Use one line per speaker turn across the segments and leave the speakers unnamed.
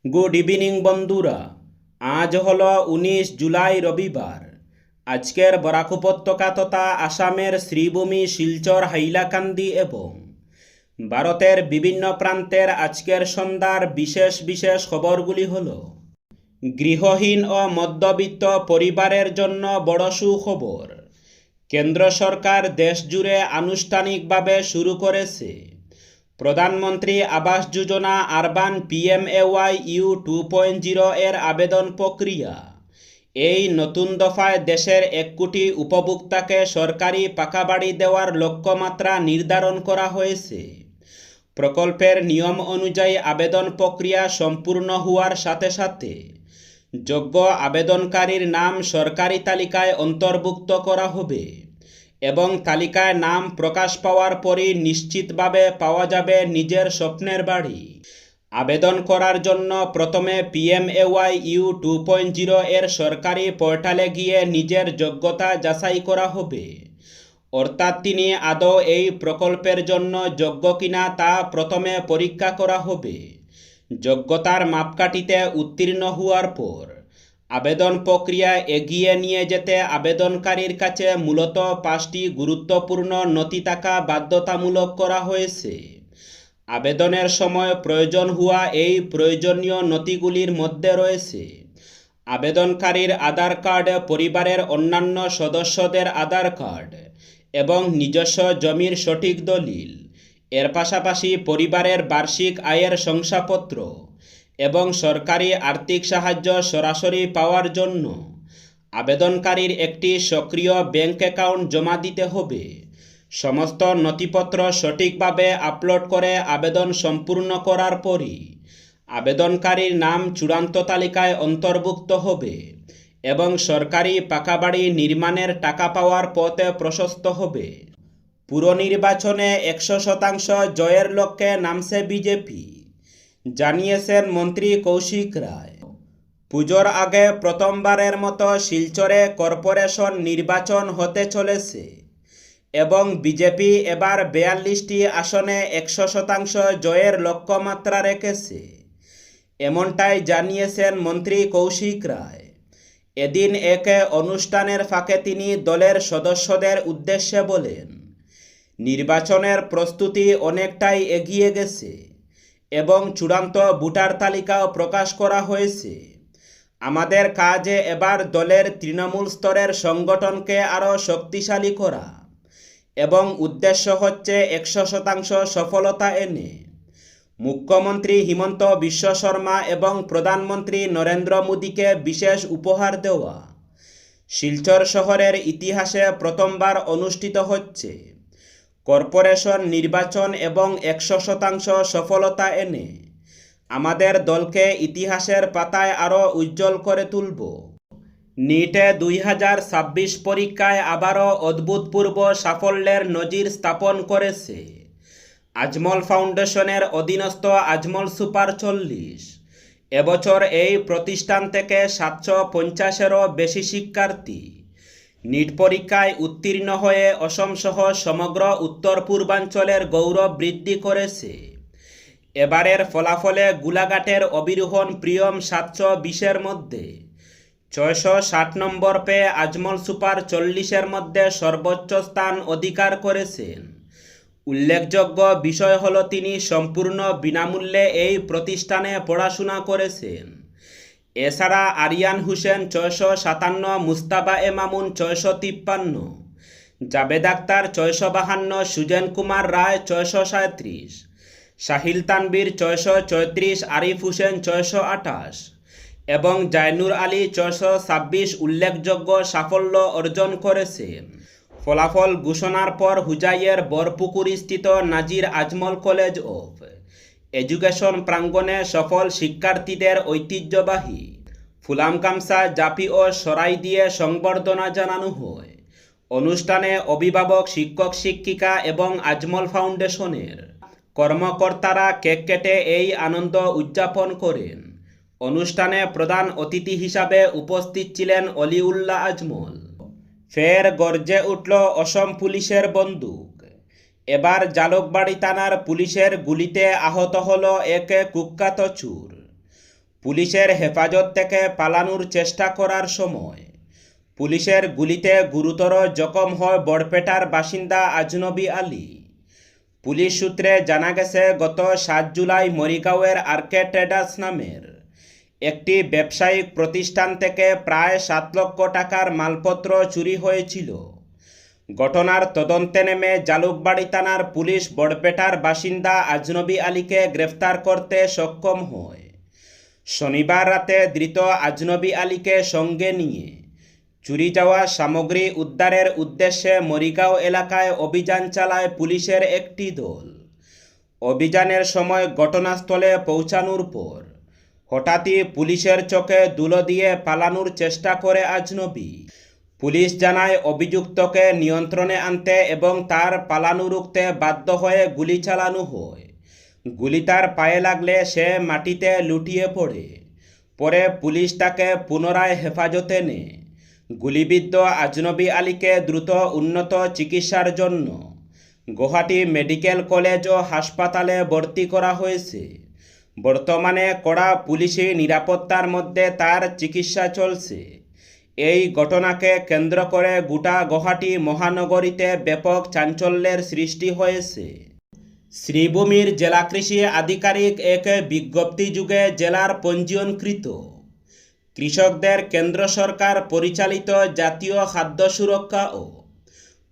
Good evening বন্ধুরা। আজ হলো 19 জুলাই রবিবার। আজকের বরাক উপত্যকা তথা আসামের শ্রীভূমি, শিলচর, হাইলাকান্দি এবং ভারতের বিভিন্ন প্রান্তের আজকের সন্ধ্যার বিশেষ বিশেষ খবরগুলি হল: গৃহহীন ও মধ্যবিত্ত পরিবারের জন্য বড় সুখবর। কেন্দ্র সরকার দেশজুড়ে আনুষ্ঠানিকভাবে শুরু করেছে প্রধানমন্ত্রী আবাস যোজনা আরবান PMAY 2.0 এর আবেদন প্রক্রিয়া। এই নতুন দফায় দেশের 1 কোটি উপভোক্তাকে সরকারি পাকা বাড়ি দেওয়ার লক্ষ্যমাত্রা নির্ধারণ করা হয়েছে। প্রকল্পের নিয়ম অনুযায়ী আবেদন প্রক্রিয়া সম্পূর্ণ হওয়ার সাথে সাথে যোগ্য আবেদনকারীর নাম সরকারি তালিকায় অন্তর্ভুক্ত করা হবে এবং তালিকায় নাম প্রকাশ পাওয়ার পরই নিশ্চিতভাবে পাওয়া যাবে নিজের স্বপ্নের বাড়ি। আবেদন করার জন্য প্রথমে PMAY 2.0 এর সরকারি পোর্টালে গিয়ে নিজের যোগ্যতা যাচাই করা হবে, অর্থাৎ তিনি আদৌ এই প্রকল্পের জন্য যোগ্য কিনা তা প্রথমে পরীক্ষা করা হবে। যোগ্যতার মাপকাঠিতে উত্তীর্ণ হওয়ার পর আবেদন প্রক্রিয়া এগিয়ে নিয়ে যেতে আবেদনকারীর কাছে মূলত 5টি গুরুত্বপূর্ণ নথি থাকা বাধ্যতামূলক করা হয়েছে। আবেদনের সময় প্রয়োজন হওয়া এই প্রয়োজনীয় নথিগুলির মধ্যে রয়েছে আবেদনকারীর আধার কার্ড, পরিবারের অন্যান্য সদস্যদের আধার কার্ড এবং নিজস্ব জমির সঠিক দলিল। এর পাশাপাশি পরিবারের বার্ষিক আয়ের শংসাপত্র এবং সরকারি আর্থিক সাহায্য সরাসরি পাওয়ার জন্য আবেদনকারীর একটি সক্রিয় ব্যাংক অ্যাকাউন্ট জমা দিতে হবে। সমস্ত নথিপত্র সঠিকভাবে আপলোড করে আবেদন সম্পূর্ণ করার পরই আবেদনকারীর নাম চূড়ান্ত তালিকায় অন্তর্ভুক্ত হবে এবং সরকারি পাকা বাড়ি নির্মাণের টাকা পাওয়ার পথে প্রশস্ত হবে। পুর নির্বাচনে 100% জয়ের লক্ষ্যে নামছে বিজেপি, জানিয়েছেন মন্ত্রী কৌশিক রায়। পুজোর আগে প্রথমবারের মতো শিলচরে কর্পোরেশন নির্বাচন হতে চলেছে এবং বিজেপি এবার 42টি আসনে 100% জয়ের লক্ষ্যমাত্রা রেখেছে, এমনটাই জানিয়েছেন মন্ত্রী কৌশিক রায়। এদিন এক অনুষ্ঠানের ফাঁকে তিনি দলের সদস্যদের উদ্দেশ্যে বলেন, নির্বাচনের প্রস্তুতি অনেকটাই এগিয়ে গেছে এবং চূড়ান্ত ভোটার তালিকাও প্রকাশ করা হয়েছে। আমাদের কাজে এবার দলের তৃণমূল স্তরের সংগঠনকে আরও শক্তিশালী করা এবং উদ্দেশ্য হচ্ছে 100% সফলতা এনে মুখ্যমন্ত্রী হিমন্ত বিশ্ব শর্মা এবং প্রধানমন্ত্রী নরেন্দ্র মোদীকে বিশেষ উপহার দেওয়া। শিলচর শহরের ইতিহাসে প্রথমবার অনুষ্ঠিত হচ্ছে কর্পোরেশন নির্বাচন এবং 100% সফলতা এনে আমাদের দলকে ইতিহাসের পাতায় আরও উজ্জ্বল করে তুলব। নিটে 2026 পরীক্ষায় আবারও অভূতপূর্ব সাফল্যের নজির স্থাপন করেছে আজমল ফাউন্ডেশনের অধীনস্থ আজমল সুপার 40। এবছর এই প্রতিষ্ঠান থেকে 750-এরও বেশি শিক্ষার্থী নিট পরীক্ষায় উত্তীর্ণ হয়ে অসম সহ সমগ্র উত্তর পূর্বাঞ্চলের গৌরব বৃদ্ধি করেছে। এবারের ফলাফলে গোলাঘাটের অবিরোহণ প্রিয়ম 720-এর মধ্যে 660 নম্বর পেয়ে আজমল সুপার 40-এর মধ্যে সর্বোচ্চ স্থান অধিকার করেছেন। উল্লেখযোগ্য বিষয় হলো তিনি সম্পূর্ণ বিনামূল্যে এই প্রতিষ্ঠানে পড়াশোনা করেছেন। এছাড়া আরিয়ান হোসেন 657, মুস্তাবা এ মামুন 653, জাবেদ আক্তার 652, সুজেন কুমার রায় 637, সাহিল তানবীর 634, আরিফ হোসেন 628 এবং জাইনুর আলী 626 উল্লেখযোগ্য সাফল্য অর্জন করেছেন। ফলাফল ঘোষণার পর হুজাইয়ের বরপুকুরস্থিত নাজির আজমল কলেজ অফ এডুকেশন প্রাঙ্গণে সফল শিক্ষার্থীদের ঐতিহ্যবাহী ফুলাম গামছা, জাপি ও সরাই দিয়ে সংবর্ধনা জানানো হয়। অনুষ্ঠানে অভিভাবক, শিক্ষক শিক্ষিকা এবং আজমল ফাউন্ডেশনের কর্মকর্তারা কেক কেটে এই আনন্দ উদযাপন করেন। অনুষ্ঠানে প্রধান অতিথি হিসাবে উপস্থিত ছিলেন অলিউল্লাহ আজমল। ফের গর্জে উঠল অসম পুলিশের বন্দুক। এবার জালুকবাড়ি থানার পুলিশের গুলিতে আহত হল এক কুখ্যাত চোর। পুলিশের হেফাজত থেকে পালানোর চেষ্টা করার সময় পুলিশের গুলিতে গুরুতর জখম হয় বড়পেটার বাসিন্দা আজনবী আলী। পুলিশ সূত্রে জানা গেছে, গত ৭ জুলাই মরিগাঁওয়ের আরকে ট্রেডার্স নামের একটি ব্যবসায়িক প্রতিষ্ঠান থেকে প্রায় ৭ লক্ষ টাকার মালপত্র চুরি হয়েছিল। ঘটনার তদন্তে নেমে জালুকবাড়ি থানার পুলিশ বড়পেটার বাসিন্দা আজনবী আলীকে গ্রেফতার করতে সক্ষম হয়। শনিবার রাতে ধৃত আজনবী আলীকে সঙ্গে নিয়ে চুরি যাওয়া সামগ্রী উদ্ধারের উদ্দেশ্যে মরিগাঁও এলাকায় অভিযান চালায় পুলিশের একটি দল। অভিযানের সময় ঘটনাস্থলে পৌঁছানোর পর হঠাৎই পুলিশের চোখে ধুলো দিয়ে পালানোর চেষ্টা করে আজনবী। পুলিশ জানায়, অভিযুক্তকে নিয়ন্ত্রণে আনতে এবং তার পালানো রুখতে বাধ্য হয়ে গুলি চালানো হয়। গুলি তার পায়ে লাগলে সে মাটিতে লুটিয়ে পড়ে। পরে পুলিশ তাকে পুনরায় হেফাজতে নেয়। গুলিবিদ্ধ আজনবী আলীকে দ্রুত উন্নত চিকিৎসার জন্য গুয়াহাটি মেডিকেল কলেজ ও হাসপাতালে ভর্তি করা হয়েছে। বর্তমানে কড়া পুলিশি নিরাপত্তার মধ্যে তার চিকিৎসা চলছে। এই ঘটনাকে কেন্দ্র করে গোটা গুয়াহাটি মহানগরীতে ব্যাপক চাঞ্চল্যের সৃষ্টি হয়েছে। শ্রীভূমির জেলা কৃষি আধিকারিক এক বিজ্ঞপ্তি যুগে জেলার পঞ্জীয়নকৃত কৃষকদের কেন্দ্র সরকার পরিচালিত জাতীয় খাদ্য সুরক্ষা ও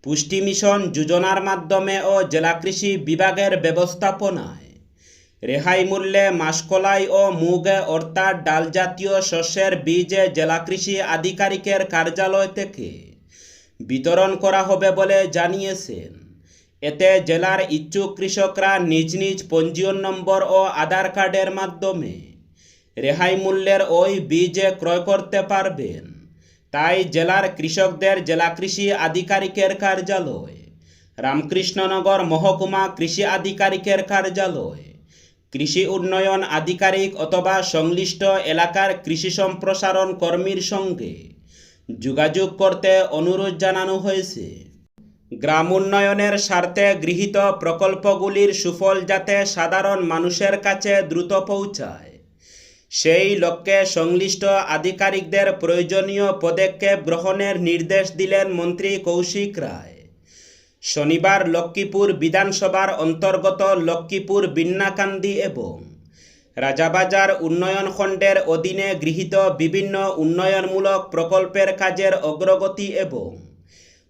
পুষ্টি মিশন যোজনার মাধ্যমে ও জেলা কৃষি বিভাগের ব্যবস্থাপনায় রেহাই মূল্যে মাসকলাই ও মুগ অর্থাৎ ডাল জাতীয় শস্যের বীজ জেলা কৃষি আধিকারিকের কার্যালয় থেকে বিতরণ করা হবে বলে জানিয়েছেন। এতে জেলার ইচ্ছুক কৃষকরা নিজ নিজ পঞ্জীয়ন নম্বর ও আধার কার্ডের মাধ্যমে রেহাই মূল্যের ওই বীজ ক্রয় করতে পারবেন। তাই জেলার কৃষকদের জেলা কৃষি আধিকারিকের কার্যালয়, রামকৃষ্ণনগর মহকুমা কৃষি আধিকারিকের কার্যালয়, কৃষি উন্নয়ন আধিকারিক অথবা সংশ্লিষ্ট এলাকার কৃষি সম্প্রসারণ কর্মীর সঙ্গে যোগাযোগ করতে অনুরোধ জানানো হয়েছে। গ্রাম উন্নয়নের স্বার্থে গৃহীত প্রকল্পগুলির সুফল যাতে সাধারণ মানুষের কাছে দ্রুত পৌঁছায়, সেই লক্ষ্যে সংশ্লিষ্ট আধিকারিকদের প্রয়োজনীয় পদক্ষেপ গ্রহণের নির্দেশ দিলেন মন্ত্রী কৌশিক রায়। শনিবার লক্ষ্মীপুর বিধানসভার অন্তর্গত লক্ষ্মীপুর বিন্নাকান্দি এবং রাজাবাজার উন্নয়ন খণ্ডের অধীনে গৃহীত বিভিন্ন উন্নয়নমূলক প্রকল্পের কাজের অগ্রগতি এবং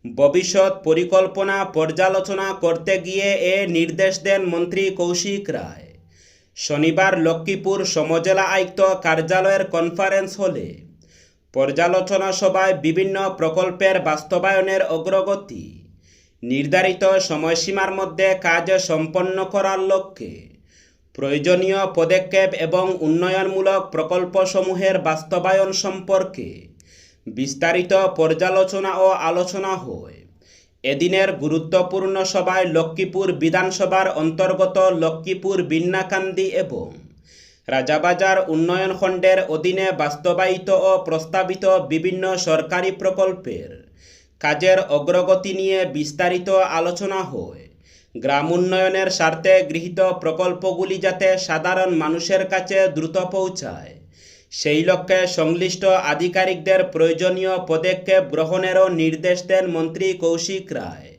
ভবিষ্যৎ পরিকল্পনা পর্যালোচনা করতে গিয়ে এ নির্দেশ দেন মন্ত্রী কৌশিক রায়। শনিবার লক্ষ্মীপুর সমজেলা আয়ুক্ত কার্যালয়ের কনফারেন্স হলে পর্যালোচনা সভায় বিভিন্ন প্রকল্পের বাস্তবায়নের অগ্রগতি, নির্ধারিত সময়সীমার মধ্যে কাজ সম্পন্ন করার লক্ষ্যে প্রয়োজনীয় পদক্ষেপ এবং উন্নয়নমূলক প্রকল্পসমূহের বাস্তবায়ন সম্পর্কে বিস্তারিত পর্যালোচনা ও আলোচনা হয়। এদিনের গুরুত্বপূর্ণ সভায় লক্ষ্মীপুর বিধানসভার অন্তর্গত লক্ষ্মীপুর বিন্নাকান্দি এবং রাজাবাজার উন্নয়ন খণ্ডের অধীনে বাস্তবায়িত ও প্রস্তাবিত বিভিন্ন সরকারি প্রকল্পের কাজের অগ্রগতি নিয়ে বিস্তারিত আলোচনা হয়। গ্রাম উন্নয়নের স্বার্থে গৃহীত প্রকল্পগুলি যাতে সাধারণ মানুষের কাছে দ্রুত পৌঁছায়, সেই লক্ষ্যে সংশ্লিষ্ট আধিকারিকদের প্রয়োজনীয় পদক্ষেপ গ্রহণেরও নির্দেশ দেন মন্ত্রী কৌশিক রায়।